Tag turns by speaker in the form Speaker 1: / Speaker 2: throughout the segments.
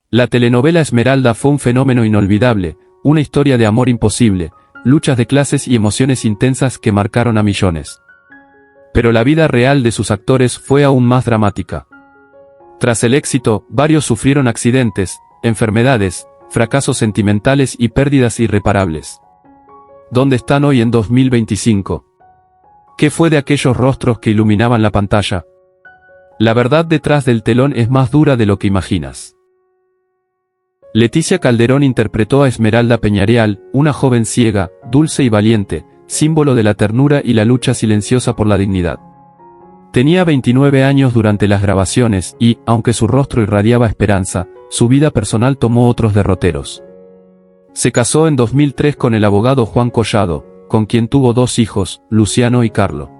Speaker 1: La telenovela Esmeralda fue un fenómeno inolvidable, una historia de amor imposible, luchas de clases y emociones intensas que marcaron a millones. Pero la vida real de sus actores fue aún más dramática. Tras el éxito, varios sufrieron accidentes, enfermedades, fracasos sentimentales y pérdidas irreparables. ¿Dónde están hoy en 2025? ¿Qué fue de aquellos rostros que iluminaban la pantalla? La verdad detrás del telón es más dura de lo que imaginas. Leticia Calderón interpretó a Esmeralda Peñareal, una joven ciega, dulce y valiente, símbolo de la ternura y la lucha silenciosa por la dignidad. Tenía 29 años durante las grabaciones y, aunque su rostro irradiaba esperanza, su vida personal tomó otros derroteros. Se casó en 2003 con el abogado Juan Collado, con quien tuvo 2 hijos, Luciano y Carlo.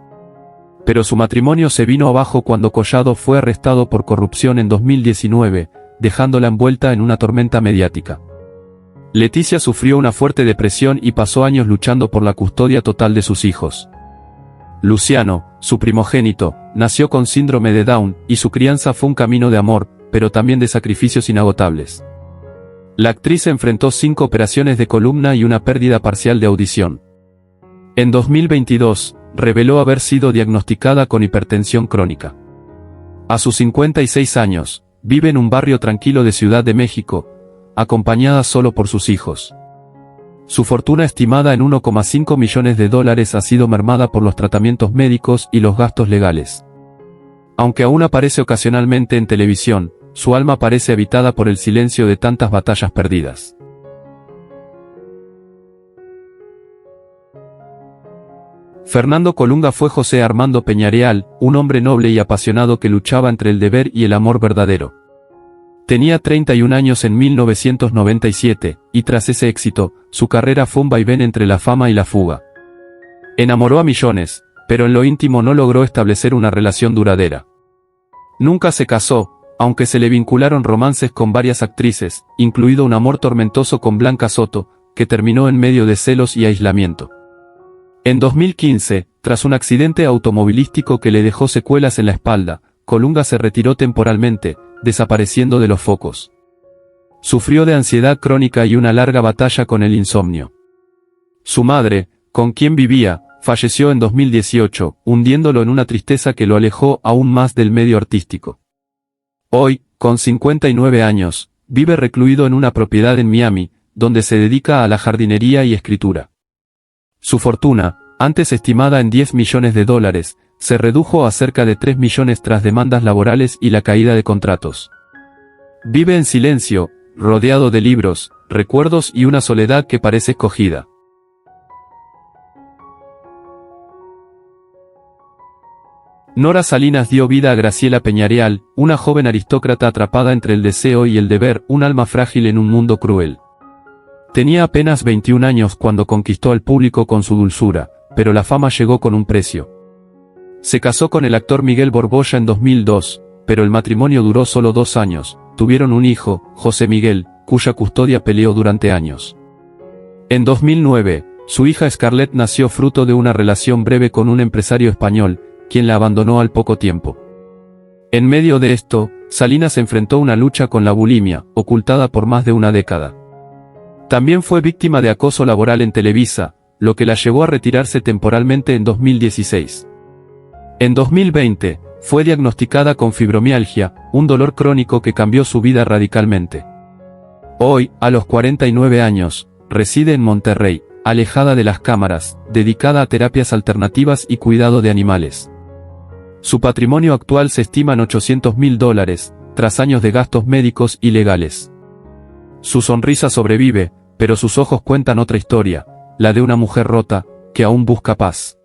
Speaker 1: Pero su matrimonio se vino abajo cuando Collado fue arrestado por corrupción en 2019, dejándola envuelta en una tormenta mediática. Leticia sufrió una fuerte depresión y pasó años luchando por la custodia total de sus hijos. Luciano, su primogénito, nació con síndrome de Down, y su crianza fue un camino de amor, pero también de sacrificios inagotables. La actriz enfrentó 5 operaciones de columna y una pérdida parcial de audición. En 2022, reveló haber sido diagnosticada con hipertensión crónica. A sus 56 años, vive en un barrio tranquilo de Ciudad de México, acompañada solo por sus hijos. Su fortuna estimada en $1,5 millones ha sido mermada por los tratamientos médicos y los gastos legales. Aunque aún aparece ocasionalmente en televisión, su alma parece habitada por el silencio de tantas batallas perdidas. Fernando Colunga fue José Armando Peñareal, un hombre noble y apasionado que luchaba entre el deber y el amor verdadero. Tenía 31 años en 1997, y tras ese éxito, su carrera fue un vaivén entre la fama y la fuga. Enamoró a millones, pero en lo íntimo no logró establecer una relación duradera. Nunca se casó, aunque se le vincularon romances con varias actrices, incluido un amor tormentoso con Blanca Soto, que terminó en medio de celos y aislamiento. En 2015, tras un accidente automovilístico que le dejó secuelas en la espalda, Colunga se retiró temporalmente, desapareciendo de los focos. Sufrió de ansiedad crónica y una larga batalla con el insomnio. Su madre, con quien vivía, falleció en 2018, hundiéndolo en una tristeza que lo alejó aún más del medio artístico. Hoy, con 59 años, vive recluido en una propiedad en Miami, donde se dedica a la jardinería y escritura. Su fortuna, antes estimada en $10 millones, se redujo a cerca de 3 millones tras demandas laborales y la caída de contratos. Vive en silencio, rodeado de libros, recuerdos y una soledad que parece escogida. Nora Salinas dio vida a Graciela Peñareal, una joven aristócrata atrapada entre el deseo y el deber, un alma frágil en un mundo cruel. Tenía apenas 21 años cuando conquistó al público con su dulzura, pero la fama llegó con un precio. Se casó con el actor Miguel Borbolla en 2002, pero el matrimonio duró solo 2 años, tuvieron un hijo, José Miguel, cuya custodia peleó durante años. En 2009, su hija Scarlett nació fruto de una relación breve con un empresario español, quien la abandonó al poco tiempo. En medio de esto, Salinas enfrentó una lucha con la bulimia, ocultada por más de una década. También fue víctima de acoso laboral en Televisa, lo que la llevó a retirarse temporalmente en 2016. En 2020, fue diagnosticada con fibromialgia, un dolor crónico que cambió su vida radicalmente. Hoy, a los 49 años, reside en Monterrey, alejada de las cámaras, dedicada a terapias alternativas y cuidado de animales. Su patrimonio actual se estima en $800.000, tras años de gastos médicos y legales. Su sonrisa sobrevive, pero sus ojos cuentan otra historia, la de una mujer rota, que aún busca paz.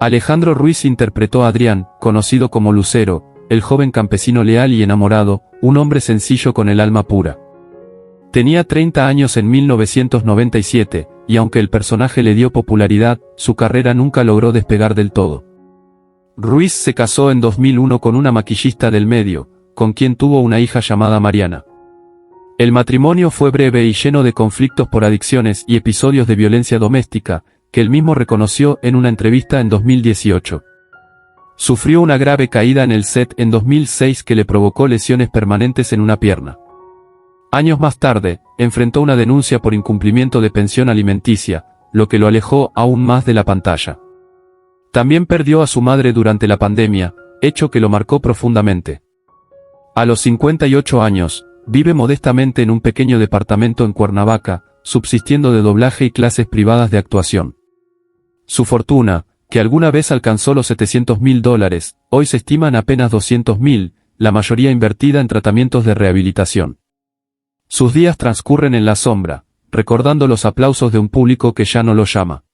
Speaker 1: Alejandro Ruiz interpretó a Adrián, conocido como Lucero, el joven campesino leal y enamorado, un hombre sencillo con el alma pura. Tenía 30 años en 1997, y aunque el personaje le dio popularidad, su carrera nunca logró despegar del todo. Ruiz se casó en 2001 con una maquillista del medio, con quien tuvo una hija llamada Mariana. El matrimonio fue breve y lleno de conflictos por adicciones y episodios de violencia doméstica, que él mismo reconoció en una entrevista en 2018. Sufrió una grave caída en el set en 2006 que le provocó lesiones permanentes en una pierna. Años más tarde, enfrentó una denuncia por incumplimiento de pensión alimenticia, lo que lo alejó aún más de la pantalla. También perdió a su madre durante la pandemia, hecho que lo marcó profundamente. A los 58 años, vive modestamente en un pequeño departamento en Cuernavaca, subsistiendo de doblaje y clases privadas de actuación. Su fortuna, que alguna vez alcanzó los $700.000, hoy se estima en apenas $200.000, la mayoría invertida en tratamientos de rehabilitación. Sus días transcurren en la sombra, recordando los aplausos de un público que ya no lo llama.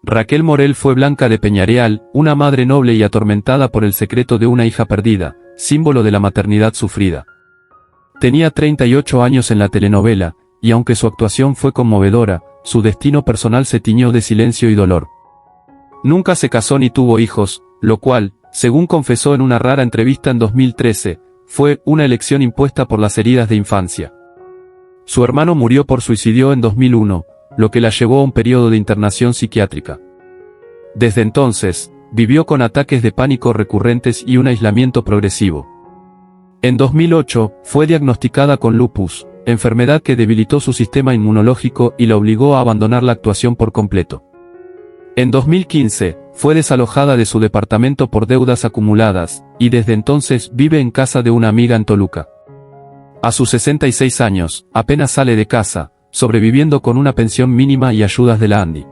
Speaker 1: Raquel Morel fue Blanca de Peñareal, una madre noble y atormentada por el secreto de una hija perdida, símbolo de la maternidad sufrida. Tenía 38 años en la telenovela, y aunque su actuación fue conmovedora, su destino personal se tiñó de silencio y dolor. Nunca se casó ni tuvo hijos, lo cual, según confesó en una rara entrevista en 2013, fue una elección impuesta por las heridas de infancia. Su hermano murió por suicidio en 2001, lo que la llevó a un periodo de internación psiquiátrica. Desde entonces, vivió con ataques de pánico recurrentes y un aislamiento progresivo. En 2008, fue diagnosticada con lupus, enfermedad que debilitó su sistema inmunológico y la obligó a abandonar la actuación por completo. En 2015, fue desalojada de su departamento por deudas acumuladas, y desde entonces vive en casa de una amiga en Toluca. A sus 66 años, apenas sale de casa, sobreviviendo con una pensión mínima y ayudas de la ANDI.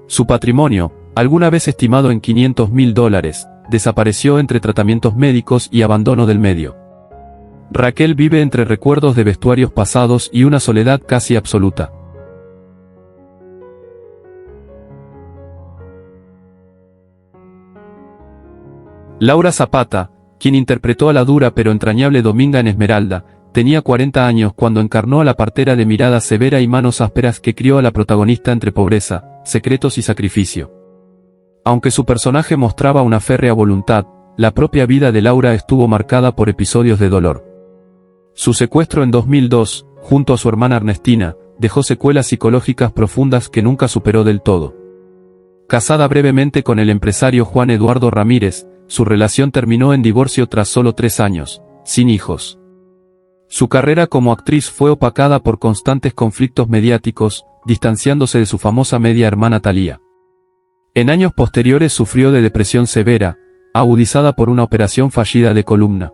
Speaker 1: Su patrimonio, alguna vez estimado en $500.000, desapareció entre tratamientos médicos y abandono del medio. Raquel vive entre recuerdos de vestuarios pasados y una soledad casi absoluta. Laura Zapata, quien interpretó a la dura pero entrañable Dominga en Esmeralda, tenía 40 años cuando encarnó a la partera de mirada severa y manos ásperas que crió a la protagonista entre pobreza, secretos y sacrificio. Aunque su personaje mostraba una férrea voluntad, la propia vida de Laura estuvo marcada por episodios de dolor. Su secuestro en 2002, junto a su hermana Ernestina, dejó secuelas psicológicas profundas que nunca superó del todo. Casada brevemente con el empresario Juan Eduardo Ramírez, su relación terminó en divorcio tras solo 3 años, sin hijos. Su carrera como actriz fue opacada por constantes conflictos mediáticos, distanciándose de su famosa media hermana Thalía. En años posteriores sufrió de depresión severa, agudizada por una operación fallida de columna.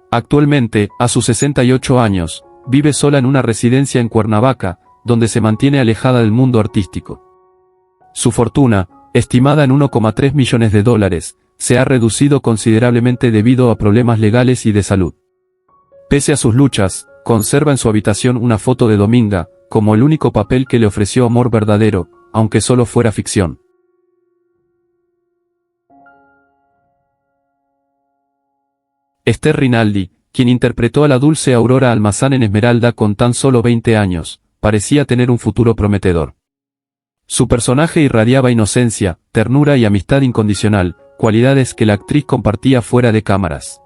Speaker 1: Actualmente, a sus 68 años, vive sola en una residencia en Cuernavaca, donde se mantiene alejada del mundo artístico. Su fortuna, estimada en $1,3 millones, se ha reducido considerablemente debido a problemas legales y de salud. Pese a sus luchas, conserva en su habitación una foto de Dominga, como el único papel que le ofreció amor verdadero, aunque solo fuera ficción. Esther Rinaldi, quien interpretó a la dulce Aurora Almazán en Esmeralda con tan solo 20 años, parecía tener un futuro prometedor. Su personaje irradiaba inocencia, ternura y amistad incondicional, cualidades que la actriz compartía fuera de cámaras.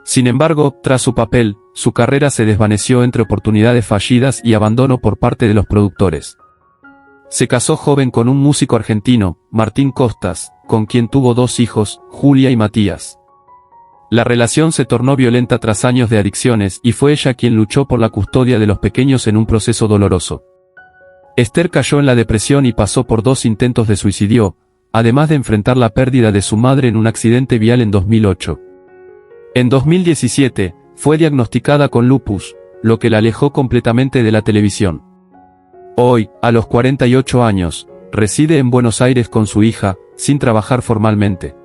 Speaker 1: Sin embargo, tras su papel, su carrera se desvaneció entre oportunidades fallidas y abandono por parte de los productores. Se casó joven con un músico argentino, Martín Costas, con quien tuvo 2 hijos, Julia y Matías. La relación se tornó violenta tras años de adicciones y fue ella quien luchó por la custodia de los pequeños en un proceso doloroso. Esther cayó en la depresión y pasó por 2 intentos de suicidio, además de enfrentar la pérdida de su madre en un accidente vial en 2008. En 2017, fue diagnosticada con lupus, lo que la alejó completamente de la televisión. Hoy, a los 48 años, reside en Buenos Aires con su hija, sin trabajar formalmente.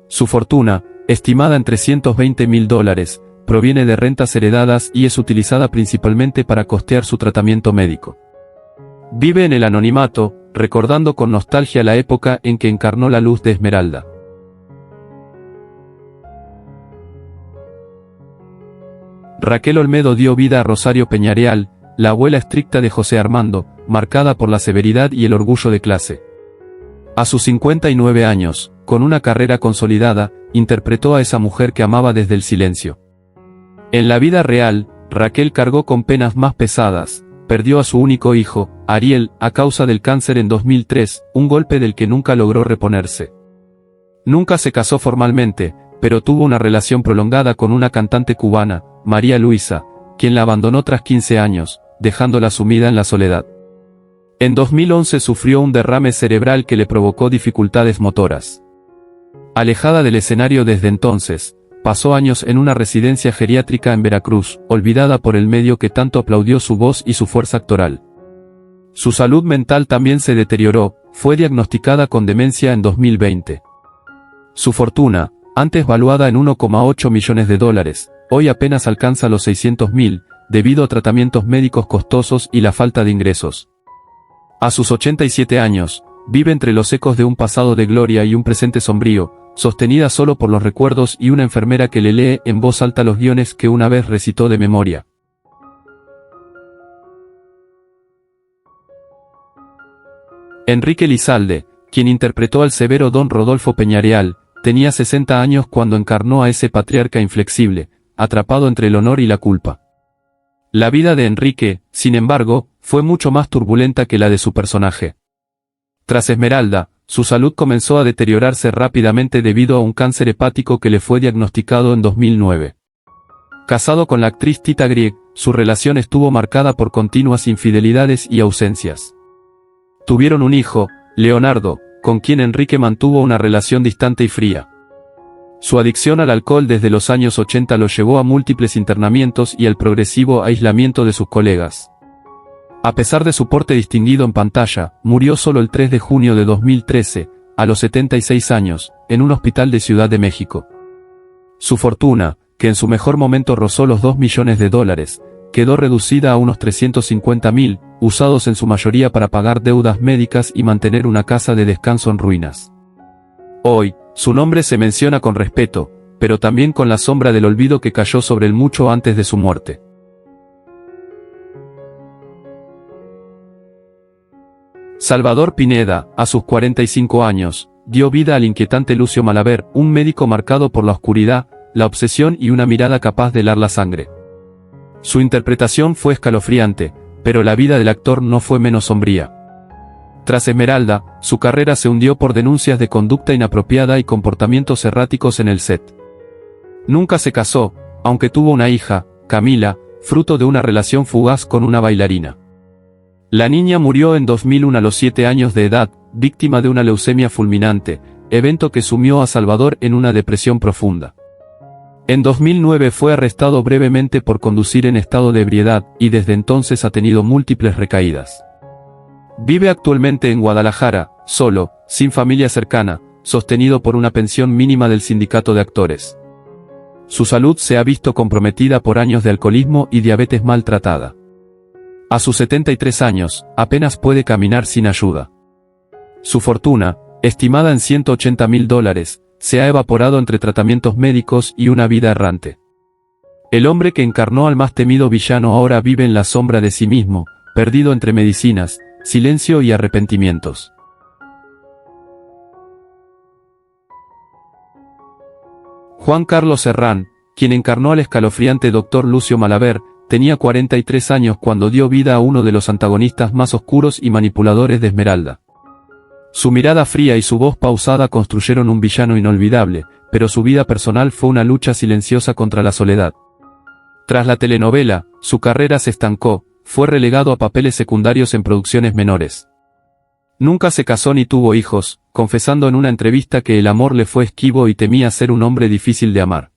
Speaker 1: Su fortuna, estimada en $320.000, proviene de rentas heredadas y es utilizada principalmente para costear su tratamiento médico. Vive en el anonimato, recordando con nostalgia la época en que encarnó la luz de Esmeralda. Raquel Olmedo dio vida a Rosario Peñareal, la abuela estricta de José Armando, marcada por la severidad y el orgullo de clase. A sus 59 años, con una carrera consolidada, interpretó a esa mujer que amaba desde el silencio. En la vida real, Raquel cargó con penas más pesadas, perdió a su único hijo, Ariel, a causa del cáncer en 2003, un golpe del que nunca logró reponerse. Nunca se casó formalmente, pero tuvo una relación prolongada con una cantante cubana, María Luisa, quien la abandonó tras 15 años, dejándola sumida en la soledad. En 2011 sufrió un derrame cerebral que le provocó dificultades motoras. Alejada del escenario desde entonces, pasó años en una residencia geriátrica en Veracruz, olvidada por el medio que tanto aplaudió su voz y su fuerza actoral. Su salud mental también se deterioró, fue diagnosticada con demencia en 2020. Su fortuna, antes valuada en $1,8 millones, hoy apenas alcanza los 600.000, debido a tratamientos médicos costosos y la falta de ingresos. A sus 87 años, vive entre los ecos de un pasado de gloria y un presente sombrío, sostenida solo por los recuerdos y una enfermera que le lee en voz alta los guiones que una vez recitó de memoria. Enrique Lizalde, quien interpretó al severo don Rodolfo Peñareal, tenía 60 años cuando encarnó a ese patriarca inflexible, atrapado entre el honor y la culpa. La vida de Enrique, sin embargo, fue mucho más turbulenta que la de su personaje. Tras Esmeralda, su salud comenzó a deteriorarse rápidamente debido a un cáncer hepático que le fue diagnosticado en 2009. Casado con la actriz Tita Grieg, su relación estuvo marcada por continuas infidelidades y ausencias. Tuvieron un hijo, Leonardo, con quien Enrique mantuvo una relación distante y fría. Su adicción al alcohol desde los años 80 lo llevó a múltiples internamientos y al progresivo aislamiento de sus colegas. A pesar de su porte distinguido en pantalla, murió solo el 3 de junio de 2013, a los 76 años, en un hospital de Ciudad de México. Su fortuna, que en su mejor momento rozó los $2 millones, quedó reducida a unos 350.000, usados en su mayoría para pagar deudas médicas y mantener una casa de descanso en ruinas. Hoy, su nombre se menciona con respeto, pero también con la sombra del olvido que cayó sobre él mucho antes de su muerte. Salvador Pineda, a sus 45 años, dio vida al inquietante Lucio Malaver, un médico marcado por la oscuridad, la obsesión y una mirada capaz de helar la sangre. Su interpretación fue escalofriante, pero la vida del actor no fue menos sombría. Tras Esmeralda, su carrera se hundió por denuncias de conducta inapropiada y comportamientos erráticos en el set. Nunca se casó, aunque tuvo una hija, Camila, fruto de una relación fugaz con una bailarina. La niña murió en 2001 a los 7 años de edad, víctima de una leucemia fulminante, evento que sumió a Salvador en una depresión profunda. En 2009 fue arrestado brevemente por conducir en estado de ebriedad, y desde entonces ha tenido múltiples recaídas. Vive actualmente en Guadalajara, solo, sin familia cercana, sostenido por una pensión mínima del sindicato de actores. Su salud se ha visto comprometida por años de alcoholismo y diabetes maltratada. A sus 73 años, apenas puede caminar sin ayuda. Su fortuna, estimada en $180.000, se ha evaporado entre tratamientos médicos y una vida errante. El hombre que encarnó al más temido villano ahora vive en la sombra de sí mismo, perdido entre medicinas, silencio y arrepentimientos. Juan Carlos Serrán, quien encarnó al escalofriante Dr. Lucio Malaver, tenía 43 años cuando dio vida a uno de los antagonistas más oscuros y manipuladores de Esmeralda. Su mirada fría y su voz pausada construyeron un villano inolvidable, pero su vida personal fue una lucha silenciosa contra la soledad. Tras la telenovela, su carrera se estancó, fue relegado a papeles secundarios en producciones menores. Nunca se casó ni tuvo hijos, confesando en una entrevista que el amor le fue esquivo y temía ser un hombre difícil de amar.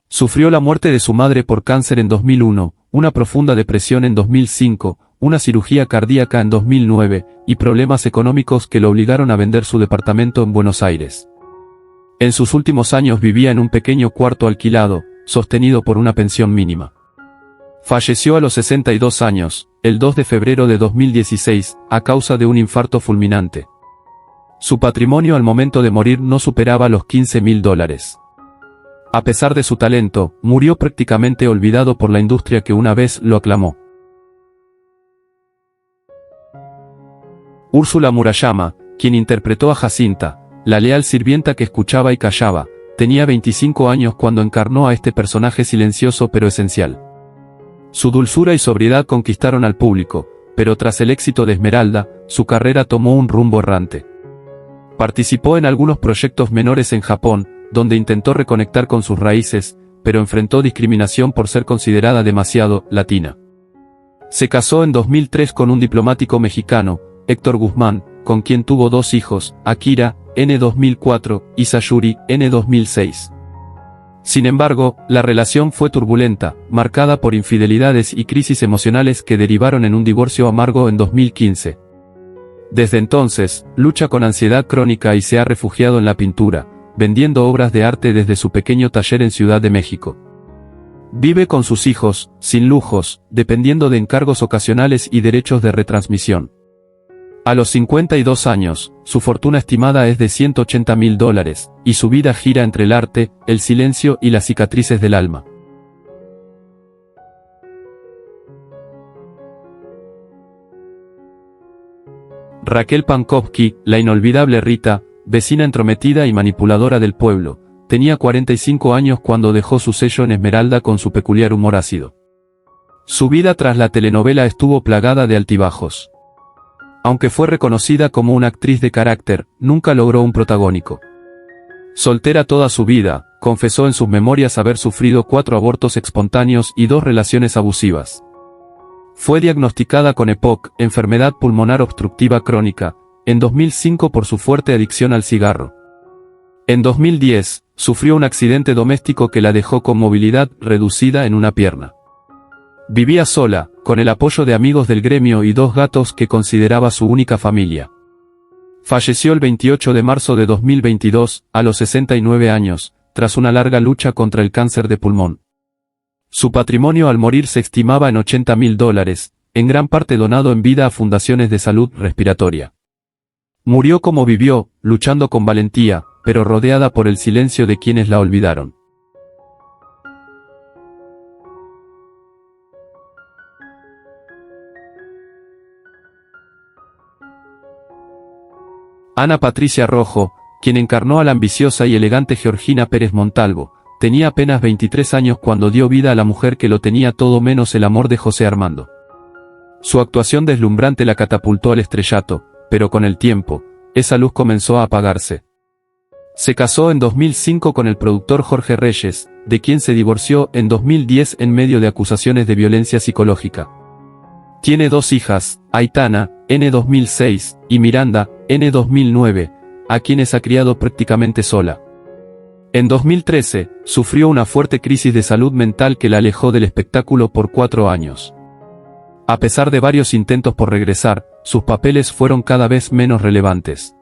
Speaker 1: Sufrió la muerte de su madre por cáncer en 2001, una profunda depresión en 2005, una cirugía cardíaca en 2009, y problemas económicos que lo obligaron a vender su departamento en Buenos Aires. En sus últimos años vivía en un pequeño cuarto alquilado, sostenido por una pensión mínima. Falleció a los 62 años, el 2 de febrero de 2016, a causa de un infarto fulminante. Su patrimonio al momento de morir no superaba los $15.000. A pesar de su talento, murió prácticamente olvidado por la industria que una vez lo aclamó. Úrsula Murayama, quien interpretó a Jacinta, la leal sirvienta que escuchaba y callaba, tenía 25 años cuando encarnó a este personaje silencioso pero esencial. Su dulzura y sobriedad conquistaron al público, pero tras el éxito de Esmeralda, su carrera tomó un rumbo errante. Participó en algunos proyectos menores en Japón, donde intentó reconectar con sus raíces, pero enfrentó discriminación por ser considerada demasiado latina. Se casó en 2003 con un diplomático mexicano, Héctor Guzmán, con quien tuvo 2 hijos, Akira, en 2004, y Sayuri, en 2006. Sin embargo, la relación fue turbulenta, marcada por infidelidades y crisis emocionales que derivaron en un divorcio amargo en 2015. Desde entonces, lucha con ansiedad crónica y se ha refugiado en la pintura, vendiendo obras de arte desde su pequeño taller en Ciudad de México. Vive con sus hijos, sin lujos, dependiendo de encargos ocasionales y derechos de retransmisión. A los 52 años, su fortuna estimada es de $180.000, y su vida gira entre el arte, el silencio y las cicatrices del alma. Raquel Pankowski, la inolvidable Rita, vecina entrometida y manipuladora del pueblo, tenía 45 años cuando dejó su sello en Esmeralda con su peculiar humor ácido. Su vida tras la telenovela estuvo plagada de altibajos. Aunque fue reconocida como una actriz de carácter, nunca logró un protagónico. Soltera toda su vida, confesó en sus memorias haber sufrido 4 abortos espontáneos y 2 relaciones abusivas. Fue diagnosticada con EPOC, enfermedad pulmonar obstructiva crónica, en 2005 por su fuerte adicción al cigarro. En 2010, sufrió un accidente doméstico que la dejó con movilidad reducida en una pierna. Vivía sola, con el apoyo de amigos del gremio y 2 gatos que consideraba su única familia. Falleció el 28 de marzo de 2022, a los 69 años, tras una larga lucha contra el cáncer de pulmón. Su patrimonio al morir se estimaba en $80.000, en gran parte donado en vida a fundaciones de salud respiratoria. Murió como vivió, luchando con valentía, pero rodeada por el silencio de quienes la olvidaron. Ana Patricia Rojo, quien encarnó a la ambiciosa y elegante Georgina Pérez Montalvo, tenía apenas 23 años cuando dio vida a la mujer que lo tenía todo menos el amor de José Armando. Su actuación deslumbrante la catapultó al estrellato, pero con el tiempo, esa luz comenzó a apagarse. Se casó en 2005 con el productor Jorge Reyes, de quien se divorció en 2010 en medio de acusaciones de violencia psicológica. Tiene 2 hijas, Aitana, en 2006, y Miranda, en 2009, a quienes ha criado prácticamente sola. En 2013, sufrió una fuerte crisis de salud mental que la alejó del espectáculo por 4 años. A pesar de varios intentos por regresar, sus papeles fueron cada vez menos relevantes.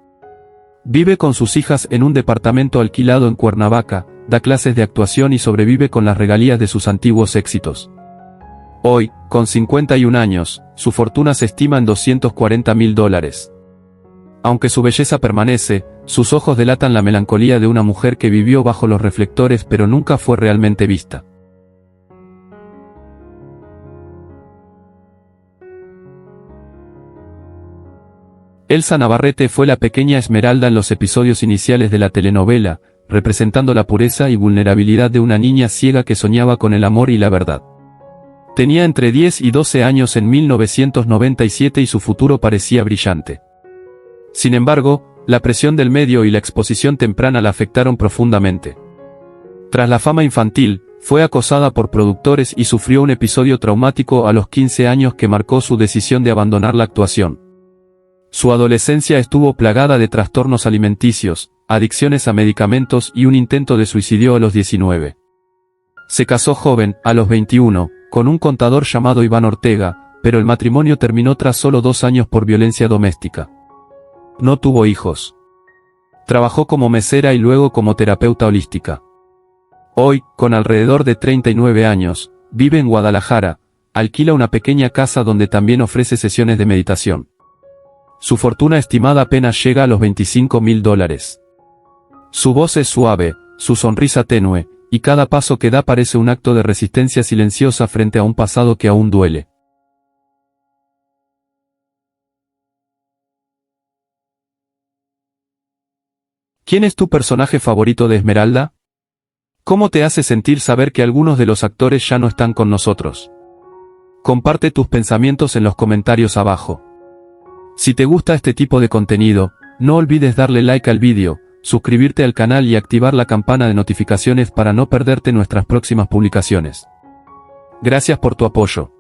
Speaker 1: Vive con sus hijas en un departamento alquilado en Cuernavaca, da clases de actuación y sobrevive con las regalías de sus antiguos éxitos. Hoy, con 51 años, su fortuna se estima en $240.000. Aunque su belleza permanece, sus ojos delatan la melancolía de una mujer que vivió bajo los reflectores pero nunca fue realmente vista. Elsa Navarrete fue la pequeña Esmeralda en los episodios iniciales de la telenovela, representando la pureza y vulnerabilidad de una niña ciega que soñaba con el amor y la verdad. Tenía entre 10 y 12 años en 1997 y su futuro parecía brillante. Sin embargo, la presión del medio y la exposición temprana la afectaron profundamente. Tras la fama infantil, fue acosada por productores y sufrió un episodio traumático a los 15 años que marcó su decisión de abandonar la actuación. Su adolescencia estuvo plagada de trastornos alimenticios, adicciones a medicamentos y un intento de suicidio a los 19. Se casó joven, a los 21, con un contador llamado Iván Ortega, pero el matrimonio terminó tras solo 2 años por violencia doméstica. No tuvo hijos. Trabajó como mesera y luego como terapeuta holística. Hoy, con alrededor de 39 años, vive en Guadalajara, alquila una pequeña casa donde también ofrece sesiones de meditación. Su fortuna estimada apenas llega a los $25.000. Su voz es suave, su sonrisa tenue, y cada paso que da parece un acto de resistencia silenciosa frente a un pasado que aún duele. ¿Quién es tu personaje favorito de Esmeralda? ¿Cómo te hace sentir saber que algunos de los actores ya no están con nosotros? Comparte tus pensamientos en los comentarios abajo. Si te gusta este tipo de contenido, no olvides darle like al vídeo, suscribirte al canal y activar la campana de notificaciones para no perderte nuestras próximas publicaciones. Gracias por tu apoyo.